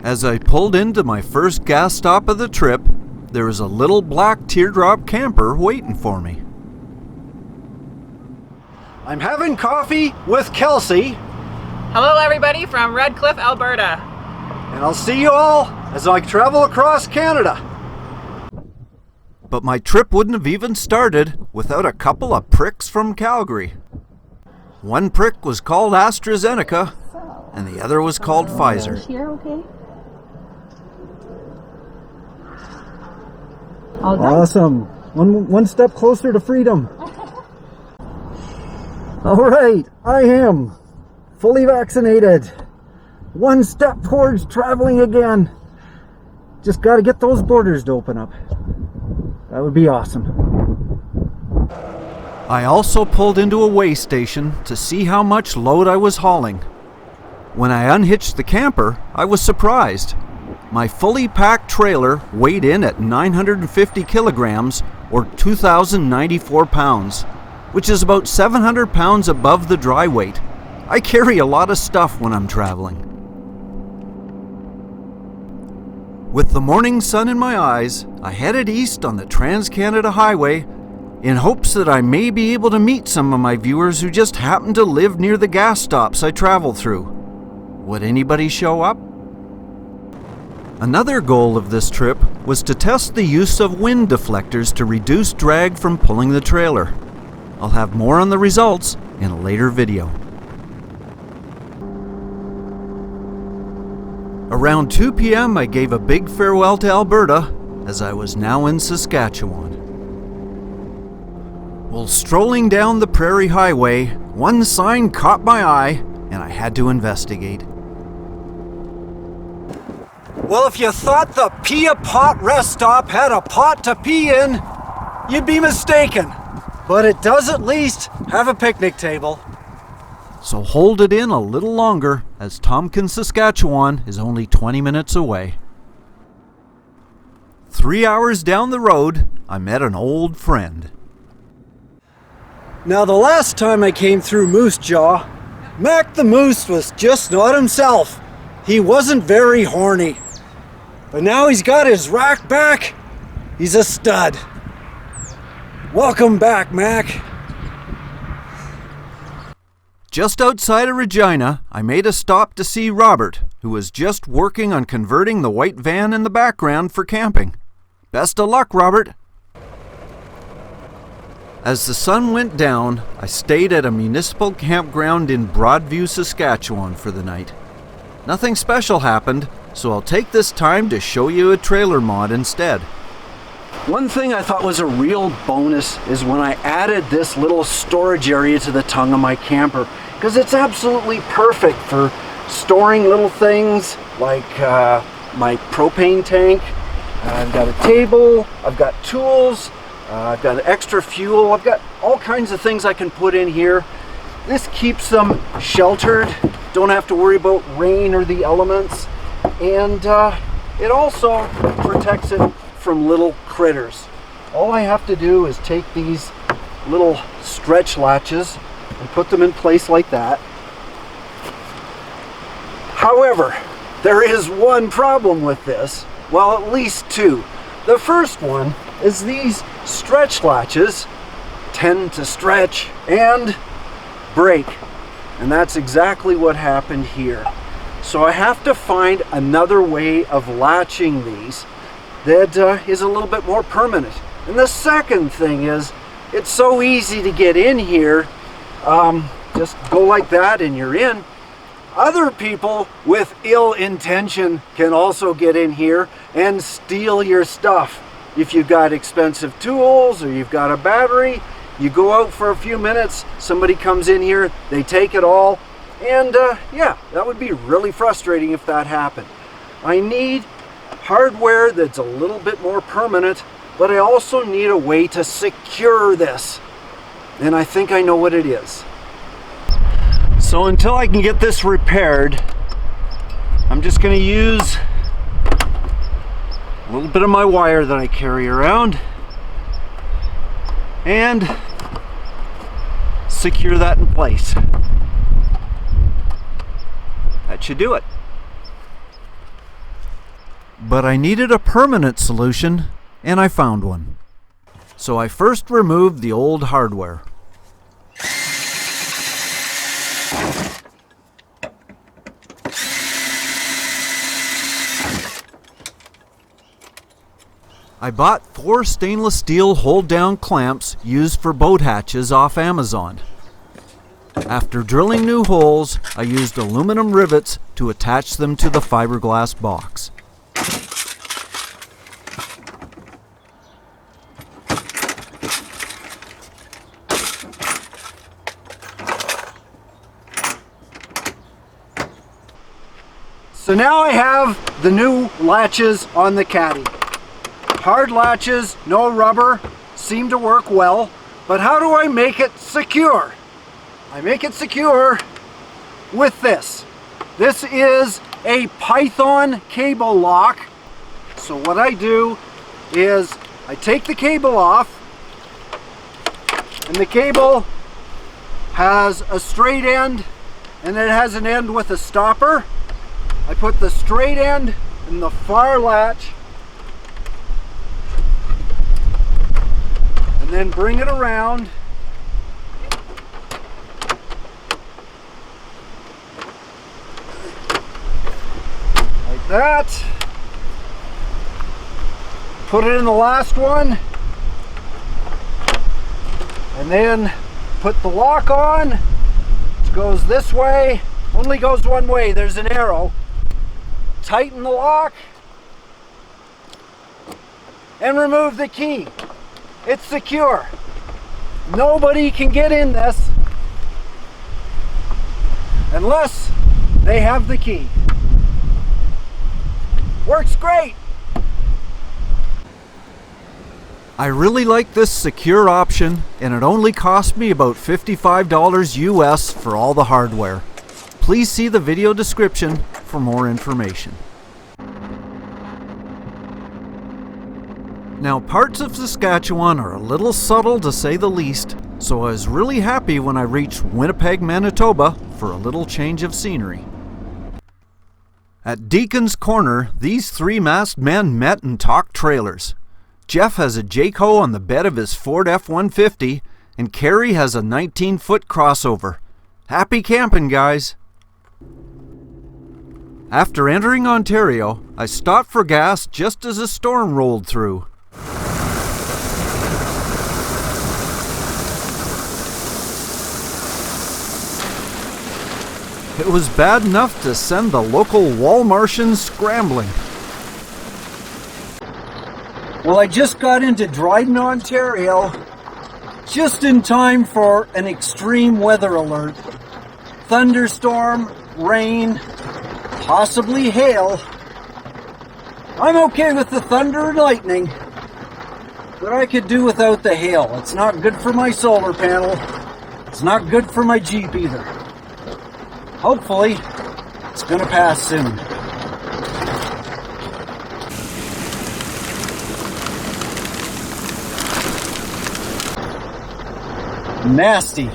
As I pulled into my first gas stop of the trip, there was a little black teardrop camper waiting for me. I'm having coffee with Kelsey. Hello everybody from Red Cliff, Alberta. And I'll see you all as I travel across Canada. But my trip wouldn't have even started without a couple of pricks from Calgary. One prick was called AstraZeneca, and the other was called Pfizer. Here, okay? Awesome. One step closer to freedom. All right, I am fully vaccinated. One step towards traveling again. Just got to get those borders to open up. That would be awesome. I also pulled into a weigh station to see how much load I was hauling. When I unhitched the camper, I was surprised. My fully packed trailer weighed in at 950 kilograms or 2,094 pounds, which is about 700 pounds above the dry weight. I carry a lot of stuff when I'm traveling. With the morning sun in my eyes, I headed east on the TransCanada Highway in hopes that I may be able to meet some of my viewers who just happen to live near the gas stops I travel through. Would anybody show up? Another goal of this trip was to test the use of wind deflectors to reduce drag from pulling the trailer. I'll have more on the results in a later video. Around 2 p.m. I gave a big farewell to Alberta as I was now in Saskatchewan. While strolling down the Prairie Highway, one sign caught my eye and I had to investigate. Well, if you thought the Pee a Pot rest stop had a pot to pee in, you'd be mistaken. But it does at least have a picnic table. So hold it in a little longer, as Tompkins, Saskatchewan is only 20 minutes away. 3 hours down the road, I met an old friend. Now the last time I came through Moose Jaw, Mac the Moose was just not himself. He wasn't very horny. But now he's got his rack back. He's a stud. Welcome back, Mac. Just outside of Regina, I made a stop to see Robert, who was just working on converting the white van in the background for camping. Best of luck, Robert. As the sun went down, I stayed at a municipal campground in Broadview, Saskatchewan for the night. Nothing special happened, so I'll take this time to show you a trailer mod instead. One thing I thought was a real bonus is when I added this little storage area to the tongue of my camper, because it's absolutely perfect for storing little things like my propane tank. I've got a table, I've got tools, I've got extra fuel, I've got all kinds of things I can put in here. This keeps them sheltered, don't have to worry about rain or the elements, and it also protects it from little critters. All I have to do is take these little stretch latches and put them in place like that. However, there is one problem with this. Well, at least two. The first one is these stretch latches tend to stretch and break. And that's exactly what happened here. So I have to find another way of latching these that is a little bit more permanent. And the second thing is, it's so easy to get in here. Just go like that and you're in. Other people with ill intention can also get in here and steal your stuff. If you've got expensive tools or you've got a battery, you go out for a few minutes, somebody comes in here, they take it all, and yeah, that would be really frustrating if that happened. I need hardware that's a little bit more permanent, but I also need a way to secure this. And I think I know what it is. So until I can get this repaired, I'm just going to use a little bit of my wire that I carry around and secure that in place. That should do it. But I needed a permanent solution, and I found one. So I first removed the old hardware. I bought 4 stainless steel hold-down clamps used for boat hatches off Amazon. After drilling new holes, I used aluminum rivets to attach them to the fiberglass box. So now I have the new latches on the caddy. Hard latches, no rubber, seem to work well, but how do I make it secure? I make it secure with this. This is a Python cable lock. So what I do is I take the cable off, and the cable has a straight end and it has an end with a stopper. I put the straight end in the far latch and then bring it around like that. Put it in the last one and then put the lock on. It goes this way, only goes one way, there's an arrow. Tighten the lock and remove the key. It's secure. Nobody can get in this unless they have the key. Works great. I really like this secure option, and it only cost me about $55 US for all the hardware. Please see the video description for more information. Now, parts of Saskatchewan are a little subtle to say the least, so I was really happy when I reached Winnipeg, Manitoba for a little change of scenery. At Deacon's Corner, these 3 masked men met and talked trailers. Jeff has a Jayco on the bed of his Ford F-150, and Carrie has a 19-foot crossover. Happy camping, guys! After entering Ontario, I stopped for gas just as a storm rolled through. It was bad enough to send the local Walmartians scrambling. Well, I just got into Dryden, Ontario, just in time for an extreme weather alert. Thunderstorm, rain, possibly hail. I'm okay with the thunder and lightning, but I could do without the hail. It's not good for my solar panel. It's not good for my Jeep either. Hopefully, it's gonna pass soon. Nasty.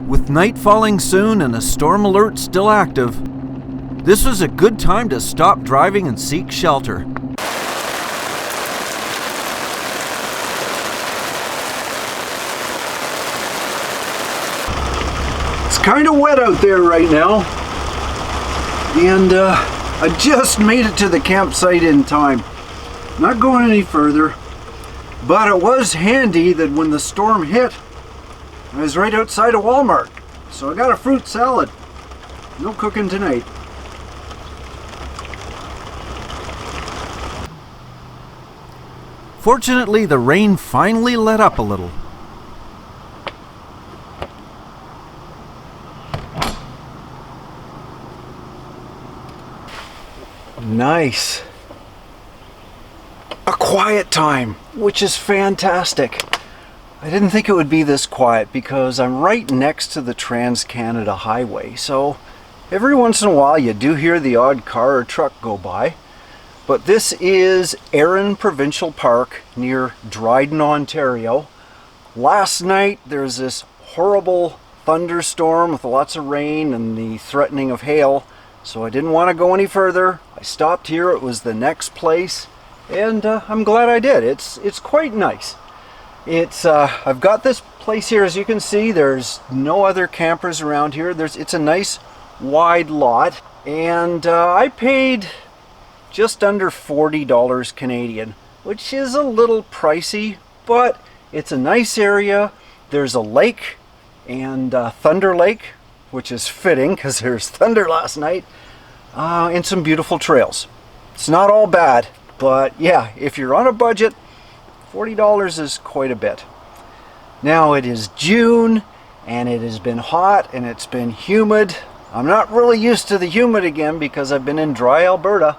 With night falling soon and a storm alert still active, this was a good time to stop driving and seek shelter. It's kind of wet out there right now, and I just made it to the campsite in time. Not going any further, but it was handy that when the storm hit, I was right outside of Walmart, so I got a fruit salad. No cooking tonight. Fortunately, the rain finally let up a little. Nice. A quiet time, which is fantastic. I didn't think it would be this quiet because I'm right next to the TransCanada Highway, so every once in a while you do hear the odd car or truck go by. But this is Erin Provincial Park near Dryden, Ontario. Last night there was this horrible thunderstorm with lots of rain and the threatening of hail, so I didn't want to go any further. I stopped here. It was the next place, and I'm glad I did. It's quite nice. I've got this place here, as you can see. There's no other campers around here. It's a nice wide lot, and I paid just under $40 Canadian, which is a little pricey, but it's a nice area. There's a lake, and Thunder Lake, which is fitting because there's thunder last night, and some beautiful trails. It's not all bad, but yeah, if you're on a budget, $40 is quite a bit. Now it is June, and it has been hot, and it's been humid. I'm not really used to the humid again because I've been in dry Alberta,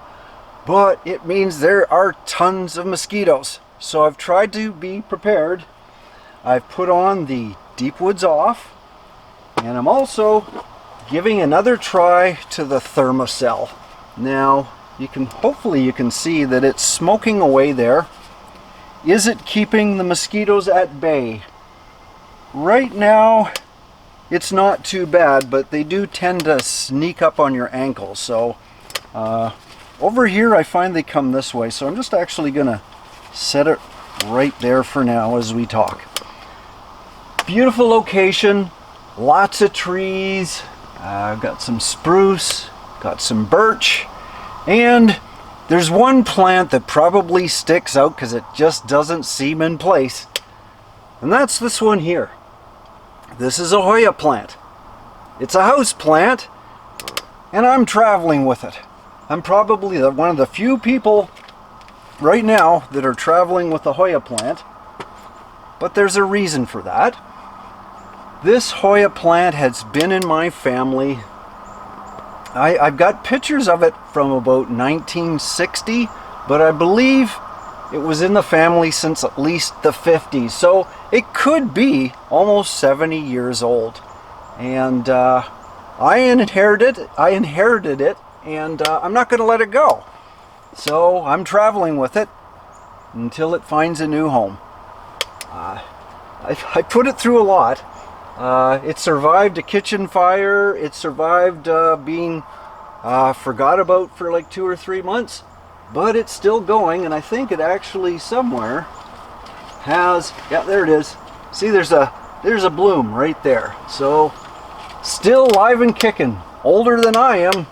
but it means there are tons of mosquitoes. So I've tried to be prepared. I've put on the Deep Woods Off, and I'm also giving another try to the Thermocell. Now, hopefully you can see that it's smoking away there. Is it keeping the mosquitoes at bay? Right now, it's not too bad, but they do tend to sneak up on your ankles. So over here, I find they come this way. So I'm just actually gonna set it right there for now as we talk. Beautiful location, lots of trees. I've got some spruce, got some birch, and there's one plant that probably sticks out because it just doesn't seem in place, and that's this one here. This is a Hoya plant. It's a house plant, and I'm traveling with it. I'm probably one of the few people right now that are traveling with a Hoya plant, but there's a reason for that. This Hoya plant has been in my family. I've got pictures of it from about 1960, but I believe it was in the family since at least the 50s. So it could be almost 70 years old. And I inherited it, and I'm not going to let it go. So I'm traveling with it until it finds a new home. I put it through a lot. It survived a kitchen fire. It survived being forgot about for like 2 or 3 months, but it's still going, and I think it actually somewhere has, yeah, there it is. See, there's a bloom right there. So still alive and kicking, older than I am.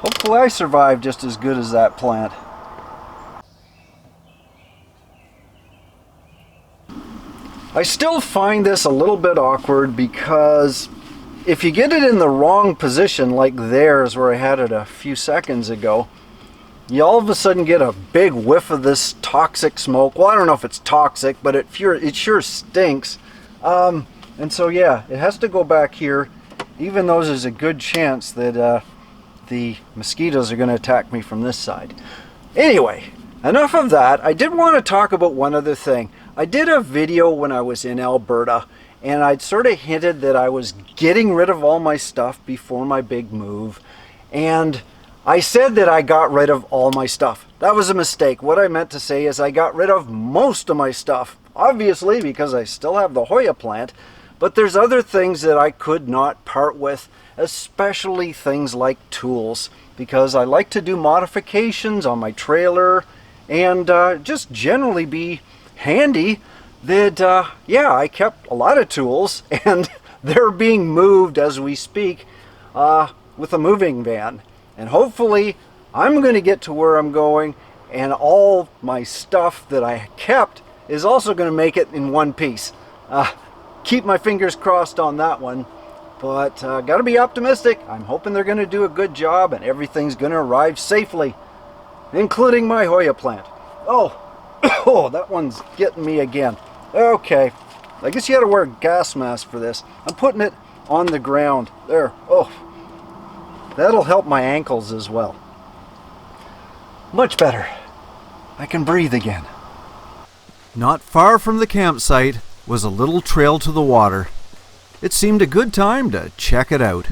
Hopefully I survive just as good as that plant. I still find this a little bit awkward because if you get it in the wrong position, like theirs where I had it a few seconds ago, you all of a sudden get a big whiff of this toxic smoke. Well, I don't know if it's toxic, but it sure stinks. And so yeah, it has to go back here, even though there's a good chance that the mosquitoes are going to attack me from this side. Anyway, enough of that. I did want to talk about one other thing. I did a video when I was in Alberta, and I'd sort of hinted that I was getting rid of all my stuff before my big move. And I said that I got rid of all my stuff. That was a mistake. What I meant to say is I got rid of most of my stuff. Obviously, because I still have the Hoya plant, but there's other things that I could not part with, especially things like tools, because I like to do modifications on my trailer and just generally be handy. That yeah, I kept a lot of tools, and they're being moved as we speak with a moving van, and hopefully I'm going to get to where I'm going, and all my stuff that I kept is also going to make it in one piece. Keep my fingers crossed on that one, but got to be optimistic. I'm hoping they're going to do a good job and everything's going to arrive safely, including my Hoya plant. Oh, that one's getting me again. Okay, I guess you got to wear a gas mask for this. I'm putting it on the ground. There. Oh, that'll help my ankles as well. Much better. I can breathe again. Not far from the campsite was a little trail to the water. It seemed a good time to check it out.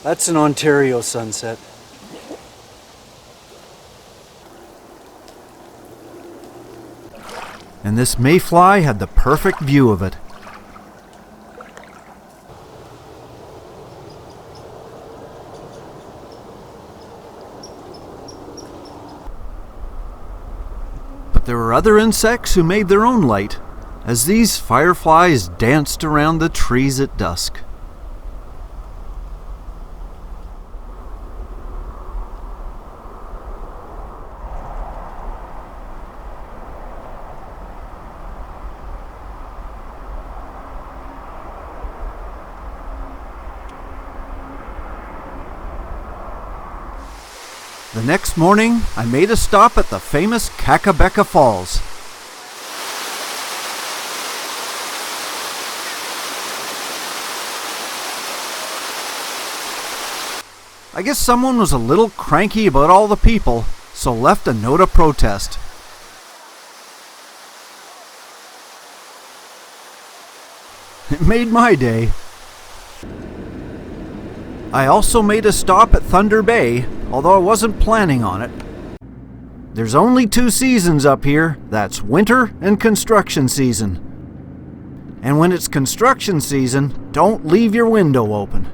That's an Ontario sunset. And this mayfly had the perfect view of it. But there were other insects who made their own light, as these fireflies danced around the trees at dusk. The next morning, I made a stop at the famous Kakabeka Falls. I guess someone was a little cranky about all the people, so left a note of protest. It made my day. I also made a stop at Thunder Bay, although I wasn't planning on it. There's only 2 seasons up here, that's winter and construction season. And when it's construction season, don't leave your window open.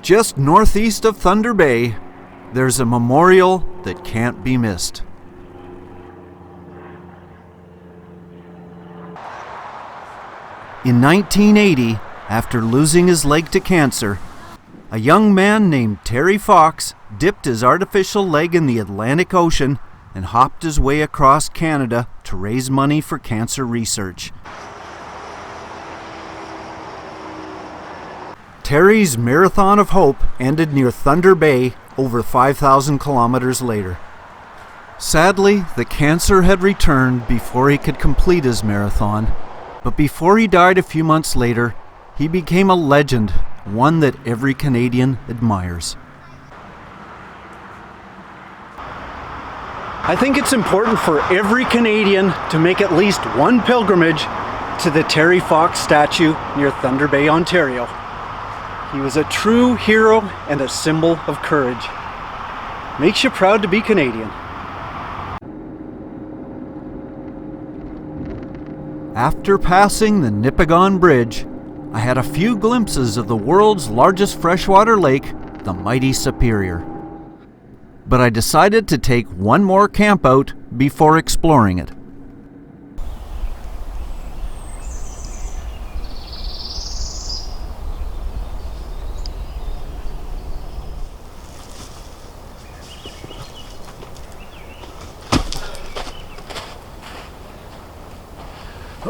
Just northeast of Thunder Bay, there's a memorial that can't be missed. In 1980, after losing his leg to cancer, a young man named Terry Fox dipped his artificial leg in the Atlantic Ocean and hopped his way across Canada to raise money for cancer research. Terry's Marathon of Hope ended near Thunder Bay over 5,000 kilometers later. Sadly, the cancer had returned before he could complete his marathon. But before he died a few months later, he became a legend, one that every Canadian admires. I think it's important for every Canadian to make at least one pilgrimage to the Terry Fox statue near Thunder Bay, Ontario. He was a true hero and a symbol of courage. Makes you proud to be Canadian. After passing the Nipigon Bridge, I had a few glimpses of the world's largest freshwater lake, the mighty Superior. But I decided to take one more camp out before exploring it.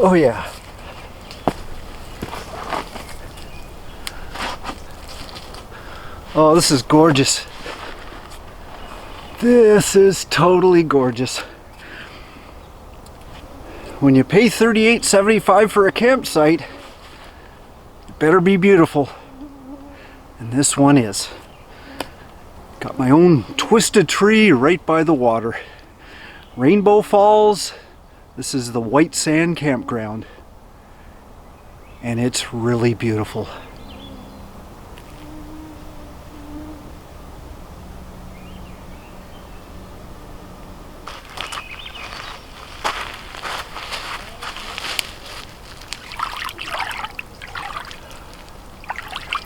Oh yeah. Oh, this is gorgeous. This is totally gorgeous. When you pay $38.75 for a campsite, it better be beautiful. And this one is. Got my own twisted tree right by the water. Rainbow Falls. This is the White Sand Campground, and it's really beautiful.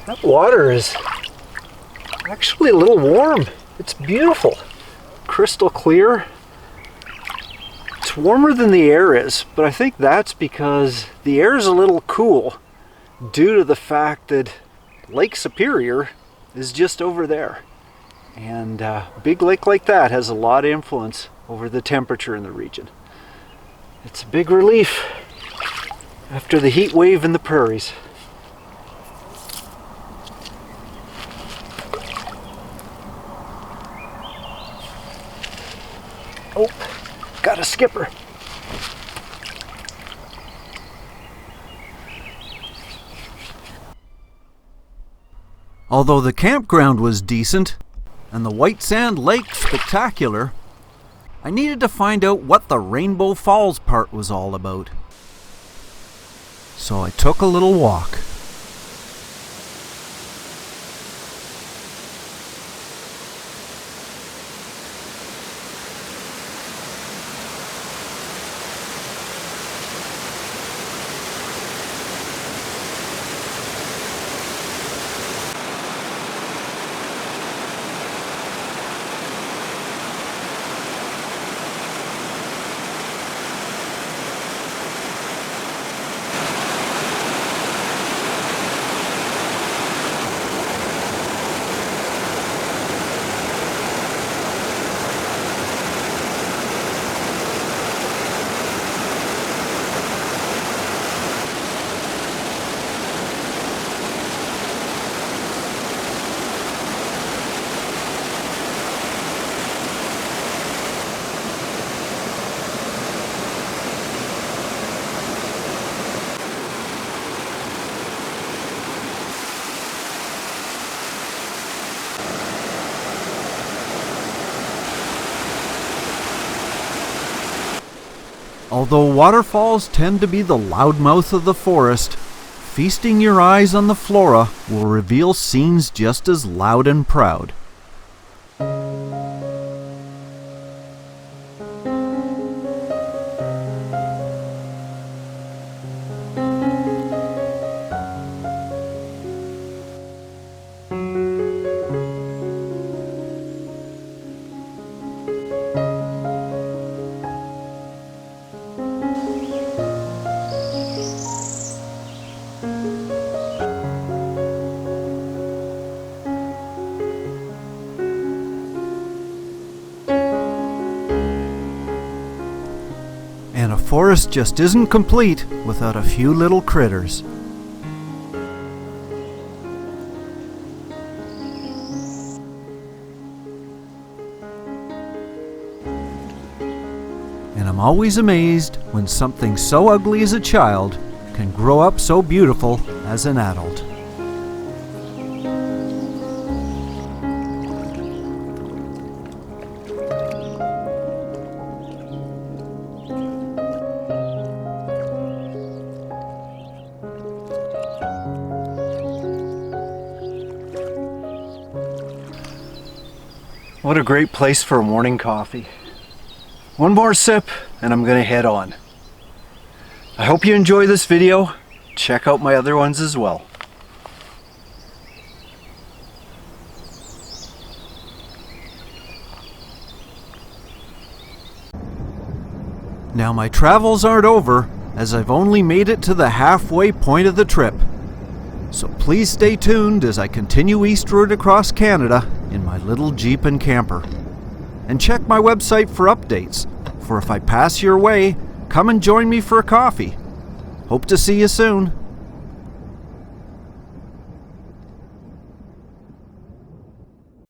That water is actually a little warm. It's beautiful, crystal clear. It's warmer than the air is, but I think that's because the air is a little cool due to the fact that Lake Superior is just over there. And a big lake like that has a lot of influence over the temperature in the region. It's a big relief after the heat wave in the prairies. Oh, got a skipper. Although the campground was decent and the White Sand Lake spectacular, I needed to find out what the Rainbow Falls part was all about. so I took a little walk. Although waterfalls tend to be the loudmouth of the forest, feasting your eyes on the flora will reveal scenes just as loud and proud. And a forest just isn't complete without a few little critters. And I'm always amazed when something so ugly as a child can grow up so beautiful as an adult. What a great place for a morning coffee. One more sip and I'm gonna head on. I hope you enjoy this video. Check out my other ones as well. Now my travels aren't over, as I've only made it to the halfway point of the trip. So please stay tuned as I continue eastward across Canada in my little Jeep and camper. And check my website for updates, for if I pass your way, come and join me for a coffee. Hope to see you soon.